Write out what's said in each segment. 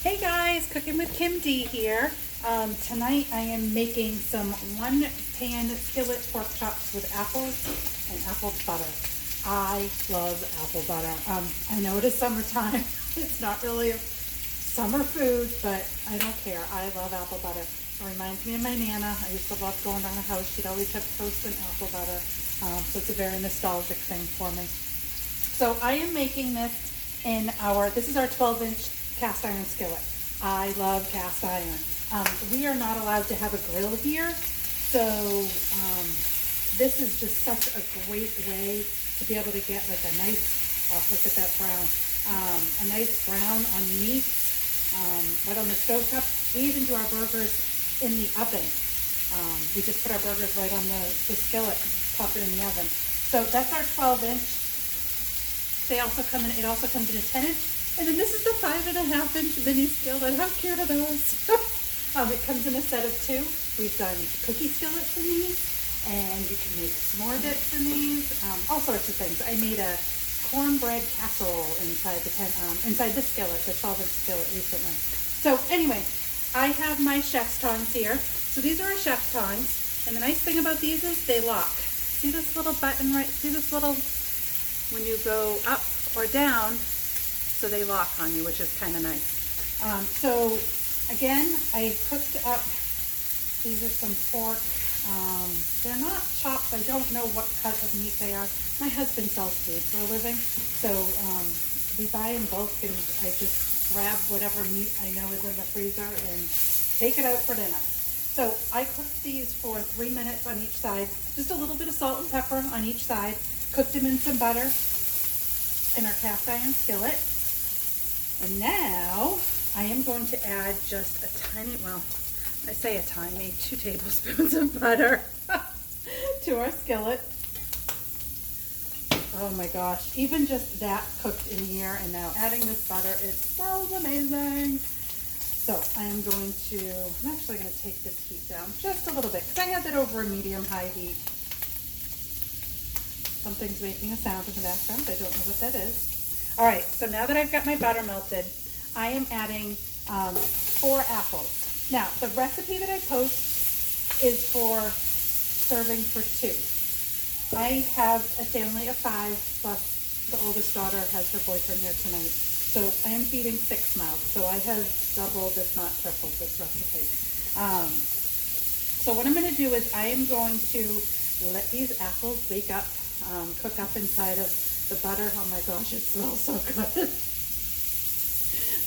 Hey guys, Cooking with Kim D here. Tonight I am making some one-pan skillet pork chops with apples and apple butter. I love apple butter. I know it is summertime. It's not really a summer food, but I don't care. I love apple butter. It reminds me of my Nana. I used to love going around the house. She'd always have toast and apple butter. So it's a very nostalgic thing for me. So I am making this this is our 12-inch cast iron skillet. I love cast iron. We are not allowed to have a grill here, so this is just such a great way to be able to get like a nice, look at that brown, a nice brown on meats, right on the stove top. We even do our burgers in the oven. We just put our burgers right on the skillet, pop it in the oven. So that's our 12-inch. It also comes in a 10-inch, and then this is the 5.5-inch mini skillet. How cute are those? It comes in a set of 2. We've done cookie skillets in these, and you can make s'more dips in these, all sorts of things. I made a cornbread casserole inside the skillet, the 12-inch skillet recently. So anyway, I have my chef's tongs here. So these are our chef's tongs, and the nice thing about these is they lock. See this little button see this little, when you go up or down, so they lock on you, which is kind of nice. So again, I cooked up, these are some pork. They're not chopped. I don't know what cut of meat they are. My husband sells food for a living, so we buy in bulk, and I just grab whatever meat I know is in the freezer and take it out for dinner. So I cooked these for 3 minutes on each side, just a little bit of salt and pepper on each side. Cooked them in some butter in our cast iron skillet. And now I am going to add just a tiny, I say a tiny, 2 tablespoons of butter to our skillet. Oh my gosh, even just that cooked in here, and now adding this butter, it smells amazing. So I'm actually going to take this heat down just a little bit, because I had that over a medium-high heat. Something's making a sound in the background. I don't know what that is. All right, so now that I've got my butter melted, I am adding 4 apples. Now, the recipe that I post is for serving for 2. I have a family of 5, plus the oldest daughter has her boyfriend here tonight. So I am feeding 6 mouths. So I have doubled, if not tripled, this recipe. So what I'm going to do is I am going to let these apples bake up, cook up inside of the butter. Oh my gosh, it smells so good.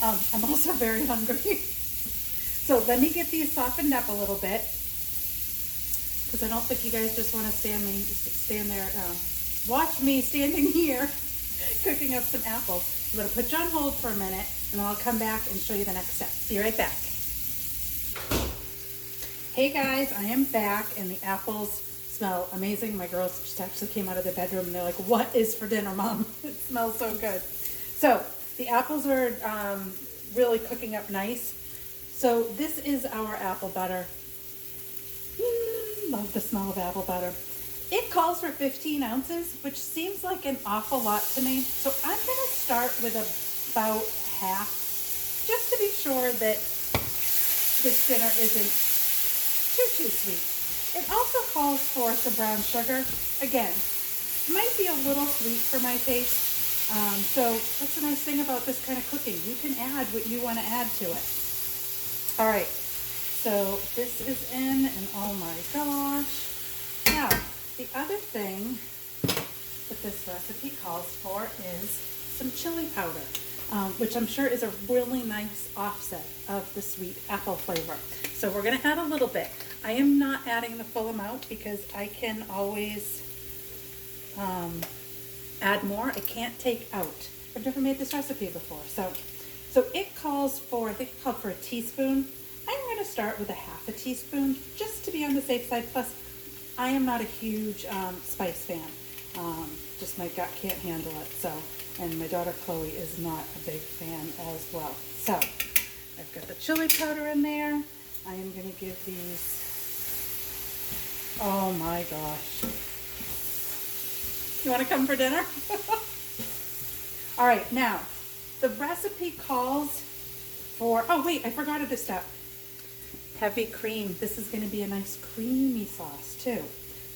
I'm also very hungry. So let me get these softened up a little bit, because I don't think you guys just want to watch me standing here cooking up some apples. I'm going to put you on hold for a minute, and then I'll come back and show you the next step. Be right back. Hey guys, I am back, and the apples smell amazing. My girls just actually came out of their bedroom, and they're like, "What is for dinner, Mom?" It smells so good. So the apples are really cooking up nice. So this is our apple butter. Love the smell of apple butter. It calls for 15 ounces, which seems like an awful lot to me. So I'm going to start with about half, just to be sure that this dinner isn't too sweet. It also calls for some brown sugar. Again, might be a little sweet for my taste. So that's the nice thing about this kind of cooking. You can add what you want to add to it. All right, so this is in, and oh my gosh. Now, the other thing that this recipe calls for is some chili powder, which I'm sure is a really nice offset of the sweet apple flavor. So we're going to add a little bit. I am not adding the full amount because I can always add more. I can't take out. I've never made this recipe before. So it calls for, I think it called for a teaspoon. I'm going to start with a half a teaspoon just to be on the safe side. Plus, I am not a huge spice fan. Just my gut can't handle it. So, and my daughter Chloe is not a big fan as well. So I've got the chili powder in there. I am going to give these, oh my gosh. You want to come for dinner? All right, now the recipe calls for, oh wait, I forgot of this step. Heavy cream. This is going to be a nice creamy sauce too.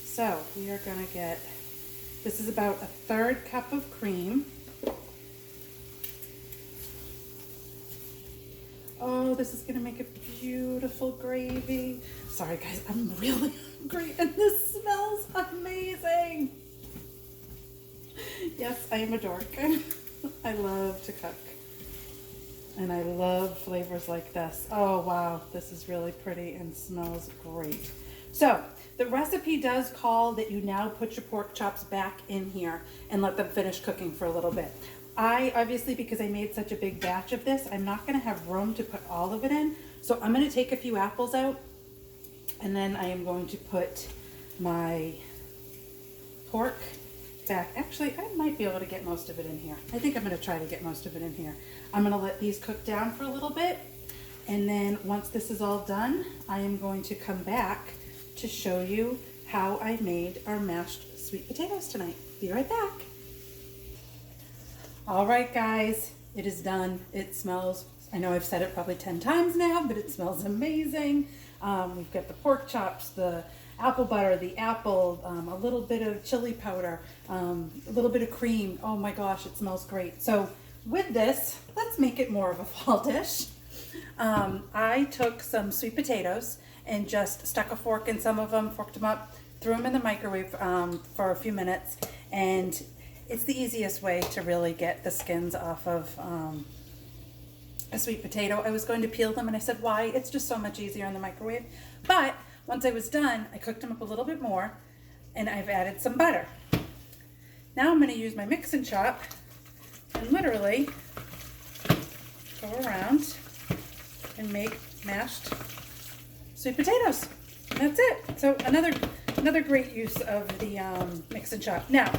So we are going to get, this is about a 1/3 cup of cream. Oh, this is going to make a beautiful gravy. Sorry guys, I'm really hungry and this smells amazing. Yes, I am a dork. I love to cook. And I love flavors like this. Oh wow, this is really pretty and smells great. So the recipe does call that you now put your pork chops back in here and let them finish cooking for a little bit. I obviously, because I made such a big batch of this, I'm not gonna have room to put all of it in. So I'm gonna take a few apples out and then I am going to put my pork back. Actually, I might be able to get most of it in here. I think I'm going to try to get most of it in here. I'm going to let these cook down for a little bit. And then once this is all done, I am going to come back to show you how I made our mashed sweet potatoes tonight. Be right back. All right, guys, it is done. It smells, I know I've said it probably 10 times now, but it smells amazing. We've got the pork chops, the apple butter, the apple, a little bit of chili powder, a little bit of cream. Oh my gosh, it smells great. So with this, let's make it more of a fall dish. I took some sweet potatoes and just stuck a fork in some of them, forked them up, threw them in the microwave for a few minutes, and it's the easiest way to really get the skins off of a sweet potato. I was going to peel them and I said, why? It's just so much easier in the microwave. But once I was done, I cooked them up a little bit more and I've added some butter. Now I'm going to use my mix and chop and literally go around and make mashed sweet potatoes. And that's it. So another great use of the mix and chop. Now,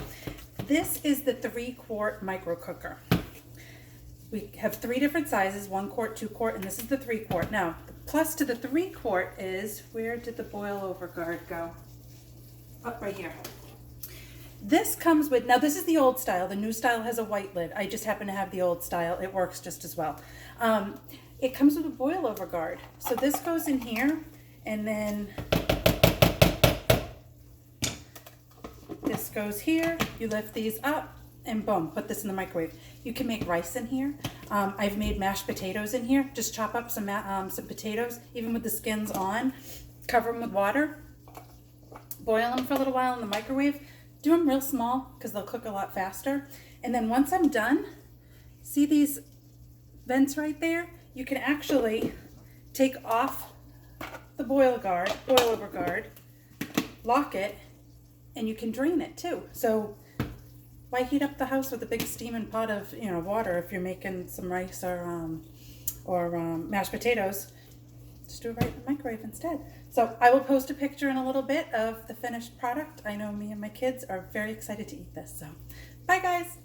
this is the 3-quart micro cooker. We have 3 different sizes, 1 quart, 2 quart, and this is the 3-quart. Now, the plus to the 3-quart is, where did the boil over guard go? Up right here. This comes with, now this is the old style. The new style has a white lid. I just happen to have the old style. It works just as well. It comes with a boil over guard. So this goes in here, and then this goes here. You lift these up, and boom, put this in the microwave. You can make rice in here. I've made mashed potatoes in here. Just chop up some potatoes, even with the skins on, cover them with water, boil them for a little while in the microwave. Do them real small because they'll cook a lot faster. And then once I'm done, see these vents right there? You can actually take off the boil over guard, lock it, and you can drain it too. So why heat up the house with a big steaming pot of water if you're making some rice or mashed potatoes? Just do it right in the microwave instead. So I will post a picture in a little bit of the finished product. I know me and my kids are very excited to eat this. So bye guys.